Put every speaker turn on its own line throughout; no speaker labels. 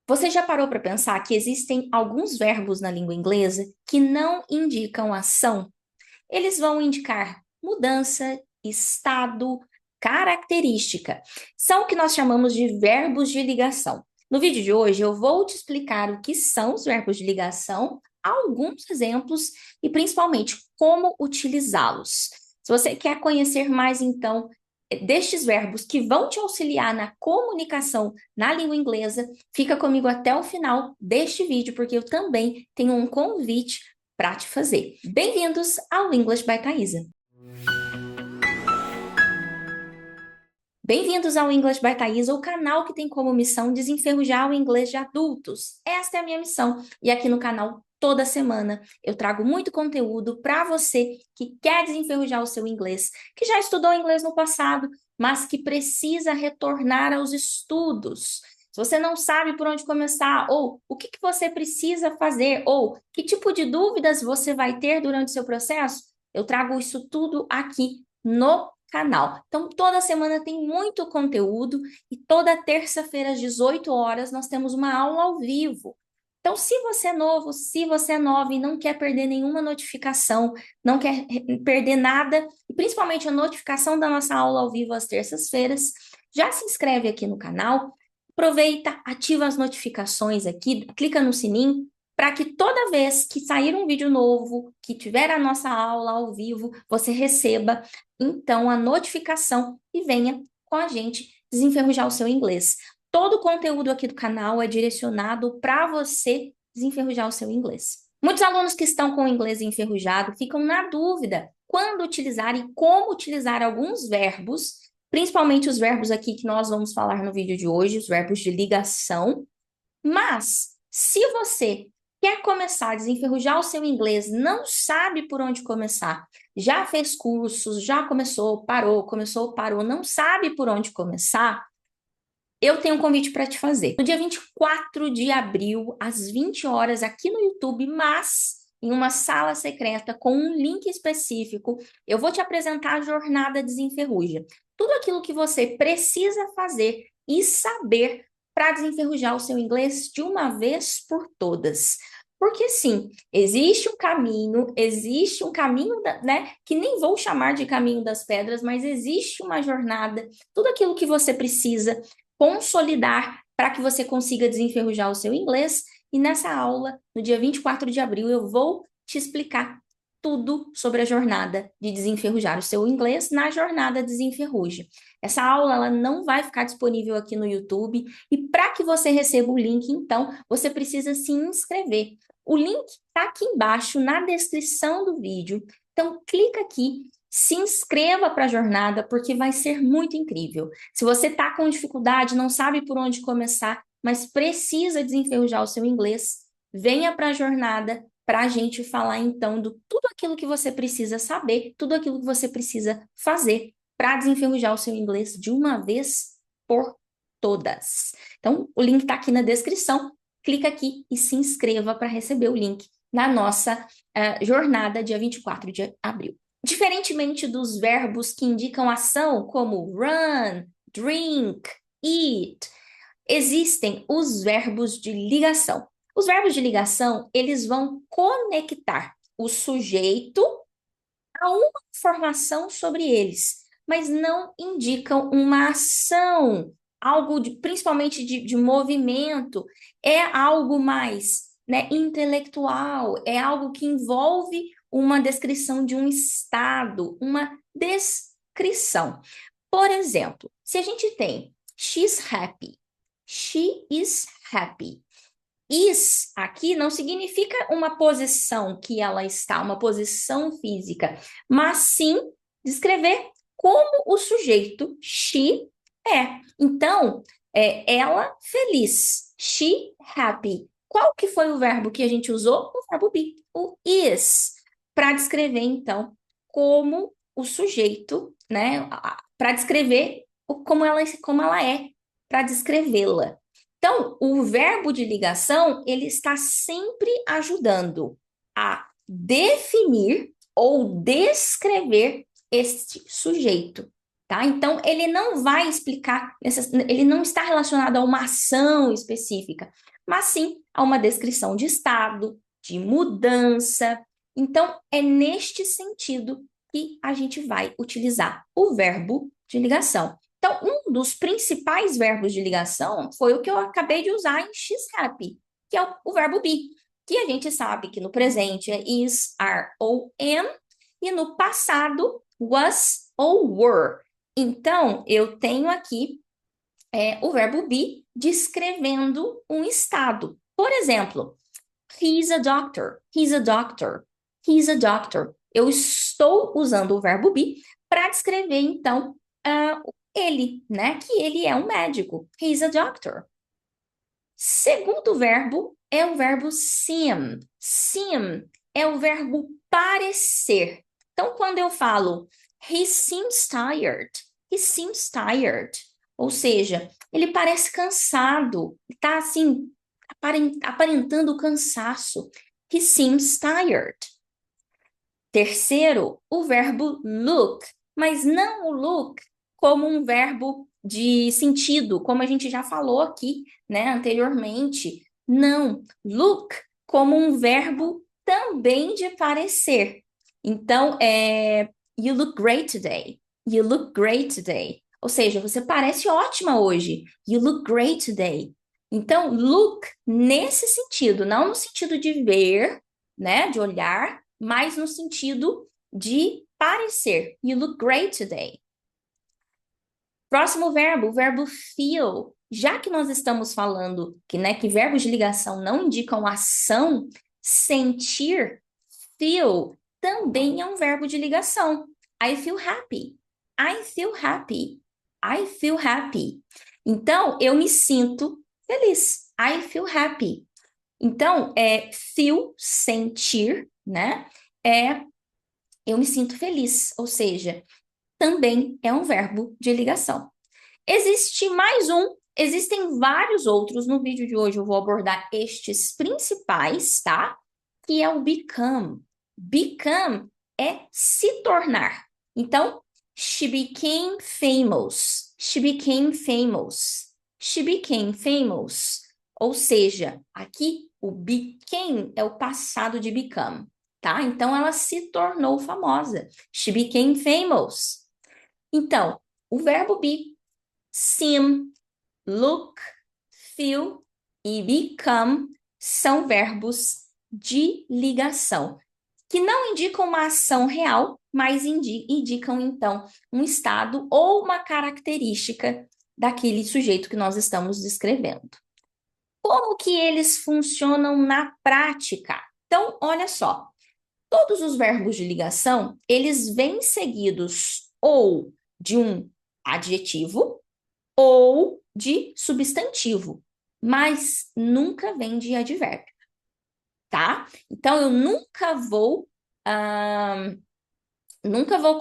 Você já parou para pensar que existem alguns verbos na língua inglesa que não indicam ação? Eles vão indicar mudança, estado, característica. São o que nós chamamos de verbos de ligação. No vídeo de hoje, eu vou te explicar o que são os verbos de ligação, alguns exemplos e principalmente como utilizá-los. Se você quer conhecer mais, então, destes verbos que vão te auxiliar na comunicação na língua inglesa, fica comigo até o final deste vídeo, porque eu também tenho um convite para te fazer. Bem-vindos ao English by Thaisa. Bem-vindos ao English by Thaisa, o canal que tem como missão desenferrujar o inglês de adultos. Esta é a minha missão. E aqui no canal, toda semana, eu trago muito conteúdo para você que quer desenferrujar o seu inglês, que já estudou inglês no passado, mas que precisa retornar aos estudos. Se você não sabe por onde começar, ou o que você precisa fazer, ou que tipo de dúvidas você vai ter durante o seu processo, eu trago isso tudo aqui no canal. Então, toda semana tem muito conteúdo e toda terça-feira às 18 horas nós temos uma aula ao vivo. Então, se você é novo, se você é nova e não quer perder nenhuma notificação, não quer perder nada, e principalmente a notificação da nossa aula ao vivo às terças-feiras, já se inscreve aqui no canal, aproveita, ativa as notificações aqui, clica no sininho, para que toda vez que sair um vídeo novo, que tiver a nossa aula ao vivo, você receba então a notificação e venha com a gente desenferrujar o seu inglês. Todo o conteúdo aqui do canal é direcionado para você desenferrujar o seu inglês. Muitos alunos que estão com o inglês enferrujado ficam na dúvida quando utilizar e como utilizar alguns verbos, principalmente os verbos aqui que nós vamos falar no vídeo de hoje, os verbos de ligação. Mas, se você quer começar a desenferrujar o seu inglês, não sabe por onde começar, já fez cursos, já começou, parou, não sabe por onde começar, eu tenho um convite para te fazer. No dia 24 de abril, às 20 horas, aqui no YouTube, mas em uma sala secreta com um link específico, eu vou te apresentar a jornada Desenferruja. Tudo aquilo que você precisa fazer e saber para desenferrujar o seu inglês de uma vez por todas. Porque sim, existe um caminho, né, que nem vou chamar de caminho das pedras, mas existe uma jornada, tudo aquilo que você precisa consolidar para que você consiga desenferrujar o seu inglês. E nessa aula, no dia 24 de abril, eu vou te explicar tudo sobre a jornada de desenferrujar o seu inglês na jornada Desenferruja. Essa aula ela não vai ficar disponível aqui no YouTube e para que você receba o link, então, você precisa se inscrever. O link está aqui embaixo na descrição do vídeo. Então, clica aqui, se inscreva para a jornada, porque vai ser muito incrível. Se você está com dificuldade, não sabe por onde começar, mas precisa desenferrujar o seu inglês, venha para a jornada para a gente falar então do tudo aquilo que você precisa saber, tudo aquilo que você precisa fazer para desenferrujar o seu inglês de uma vez por todas. Então, o link está aqui na descrição. Clica aqui e se inscreva para receber o link na nossa jornada dia 24 de abril. Diferentemente dos verbos que indicam ação, como run, drink, eat, existem os verbos de ligação. Os verbos de ligação, eles vão conectar o sujeito a uma informação sobre eles, mas não indicam uma ação, algo principalmente de movimento, é algo mais, né, intelectual, é algo que envolve uma descrição de um estado, uma descrição. Por exemplo, se a gente tem she's happy, she is happy. Is aqui não significa uma posição que ela está, uma posição física, mas sim descrever como o sujeito she é. Então, ela feliz, she happy. Qual que foi o verbo que a gente usou? O verbo be, o is, para descrever então como o sujeito, né? Para descrever como ela é, para descrevê-la. Então, o verbo de ligação, ele está sempre ajudando a definir ou descrever este sujeito, tá? Então, ele não vai explicar, ele não está relacionado a uma ação específica, mas sim a uma descrição de estado, de mudança. Então, é neste sentido que a gente vai utilizar o verbo de ligação. Então, um dos principais verbos de ligação foi o que eu acabei de usar em she's happy, que é o verbo be, que a gente sabe que no presente é is, are ou am, e no passado was ou were. Então, eu tenho aqui o verbo be descrevendo um estado. Por exemplo, he's a doctor, he's a doctor, he's a doctor. Eu estou usando o verbo be para descrever, então, ele, né? Que ele é um médico. He's a doctor. Segundo verbo é o verbo seem. Seem é o verbo parecer. Então, quando eu falo he seems tired, ou seja, ele parece cansado, está assim, aparentando cansaço. He seems tired. Terceiro, o verbo look, mas não o look como um verbo de sentido, como a gente já falou aqui, né, anteriormente. Não, look como um verbo também de parecer. Então, you look great today. You look great today. Ou seja, você parece ótima hoje. You look great today. Então, look nesse sentido, não no sentido de ver, né, de olhar, mas no sentido de parecer. You look great today. Próximo verbo, o verbo feel. Já que nós estamos falando que verbos de ligação não indicam ação, sentir, feel, também é um verbo de ligação. I feel happy. I feel happy. I feel happy. Então, eu me sinto feliz. I feel happy. Então, feel, sentir, né? Eu me sinto feliz, ou seja, também é um verbo de ligação. Existe mais um, existem vários outros. No vídeo de hoje eu vou abordar estes principais, tá? Que é o become. Become é se tornar. Então, she became famous. She became famous. She became famous. Ou seja, aqui o became é o passado de become, tá? Então, ela se tornou famosa. She became famous. Então, o verbo be, seem, look, feel e become são verbos de ligação, que não indicam uma ação real, mas indicam, então, um estado ou uma característica daquele sujeito que nós estamos descrevendo. Como que eles funcionam na prática? Então, olha só, todos os verbos de ligação, eles vêm seguidos ou de um adjetivo ou de substantivo, mas nunca vem de advérbio, tá? Então, eu nunca vou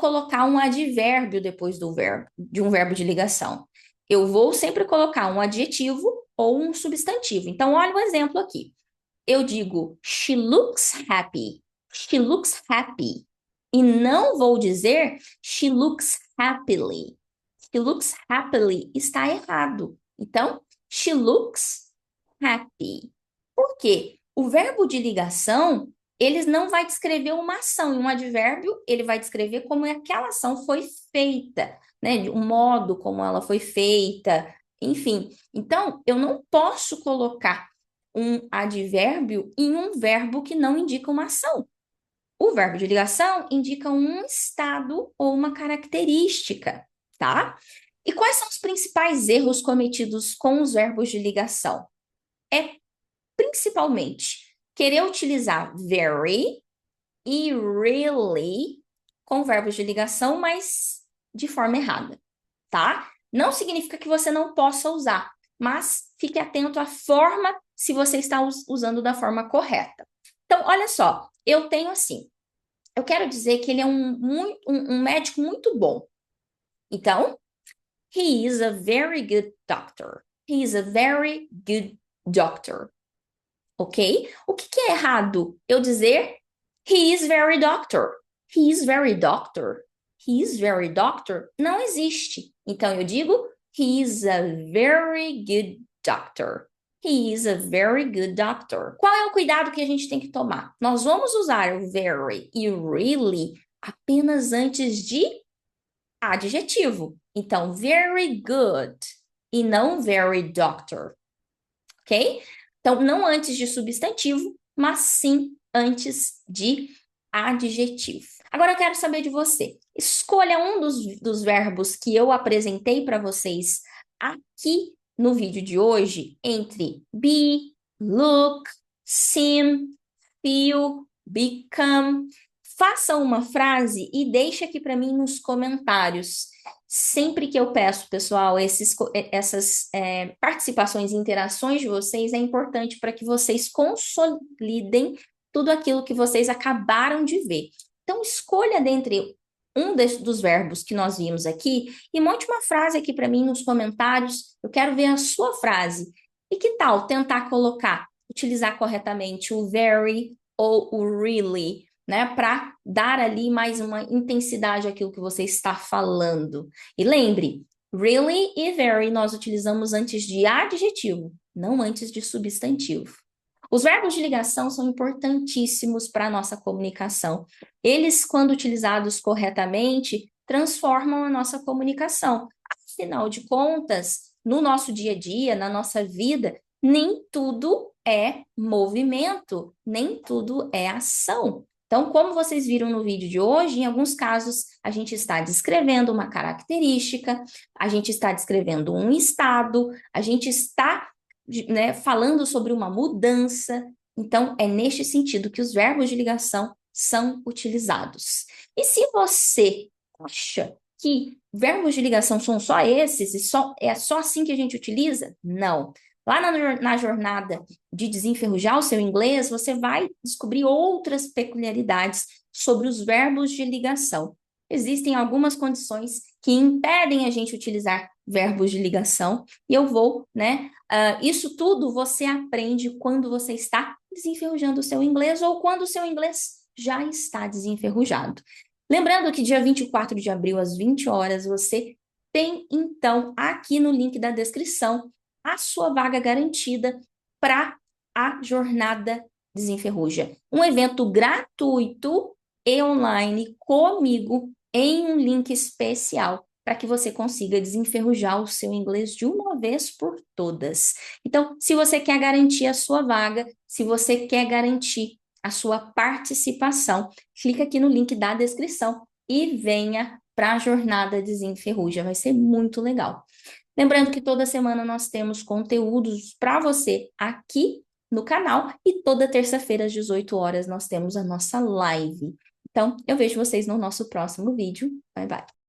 colocar um advérbio depois do verbo, de um verbo de ligação. Eu vou sempre colocar um adjetivo ou um substantivo. Então, olha o exemplo aqui. Eu digo, she looks happy. She looks happy. E não vou dizer, she looks happily. She looks happily está errado. Então, she looks happy. Por quê? O verbo de ligação, ele não vai descrever uma ação, e um advérbio, ele vai descrever como aquela ação foi feita, né? O modo como ela foi feita, enfim. Então, eu não posso colocar um advérbio em um verbo que não indica uma ação. O verbo de ligação indica um estado ou uma característica, tá? E quais são os principais erros cometidos com os verbos de ligação? É principalmente querer utilizar very e really com verbos de ligação, mas de forma errada, tá? Não significa que você não possa usar, mas fique atento à forma se você está usando da forma correta. Então, olha só, eu tenho assim, eu quero dizer que ele é um médico muito bom. Então, he is a very good doctor. He is a very good doctor. Ok? O que é errado? Eu dizer he is very doctor. He is very doctor. He's very doctor não existe. Então, eu digo he's a very good doctor. He is a very good doctor. Qual é o cuidado que a gente tem que tomar? Nós vamos usar o very e o really apenas antes de adjetivo. Então, very good e não very doctor, ok? Então, não antes de substantivo, mas sim antes de adjetivo. Agora eu quero saber de você. Escolha um dos verbos que eu apresentei para vocês aqui no vídeo de hoje entre be, look, seem, feel, become. Faça uma frase e deixe aqui para mim nos comentários. Sempre que eu peço, pessoal, essas participações e interações de vocês, é importante para que vocês consolidem tudo aquilo que vocês acabaram de ver. Então, escolha dentre dos verbos que nós vimos aqui e monte uma frase aqui para mim nos comentários. Eu quero ver a sua frase. E que tal tentar utilizar corretamente o very ou o really, né? Para dar ali mais uma intensidade àquilo que você está falando. E lembre, really e very nós utilizamos antes de adjetivo, não antes de substantivo. Os verbos de ligação são importantíssimos para a nossa comunicação. Eles, quando utilizados corretamente, transformam a nossa comunicação. Afinal de contas, no nosso dia a dia, na nossa vida, nem tudo é movimento, nem tudo é ação. Então, como vocês viram no vídeo de hoje, em alguns casos a gente está descrevendo uma característica, a gente está descrevendo um estado, a gente está falando sobre uma mudança. Então, é neste sentido que os verbos de ligação são utilizados. E se você acha que verbos de ligação são só esses e é só assim que a gente utiliza? Não. Lá na jornada de desenferrujar o seu inglês, você vai descobrir outras peculiaridades sobre os verbos de ligação. Existem algumas condições que impedem a gente utilizar verbos de ligação, e eu vou, isso tudo você aprende quando você está desenferrujando o seu inglês ou quando o seu inglês já está desenferrujado. Lembrando que dia 24 de abril, às 20 horas, você tem, então, aqui no link da descrição, a sua vaga garantida para a Jornada Desenferruja. Um evento gratuito e online comigo em um link especial para que você consiga desenferrujar o seu inglês de uma vez por todas. Então, se você quer garantir a sua vaga, se você quer garantir a sua participação, clica aqui no link da descrição e venha para a Jornada Desenferruja. Vai ser muito legal. Lembrando que toda semana nós temos conteúdos para você aqui no canal e toda terça-feira às 18 horas nós temos a nossa live. Então, eu vejo vocês no nosso próximo vídeo. Bye, bye.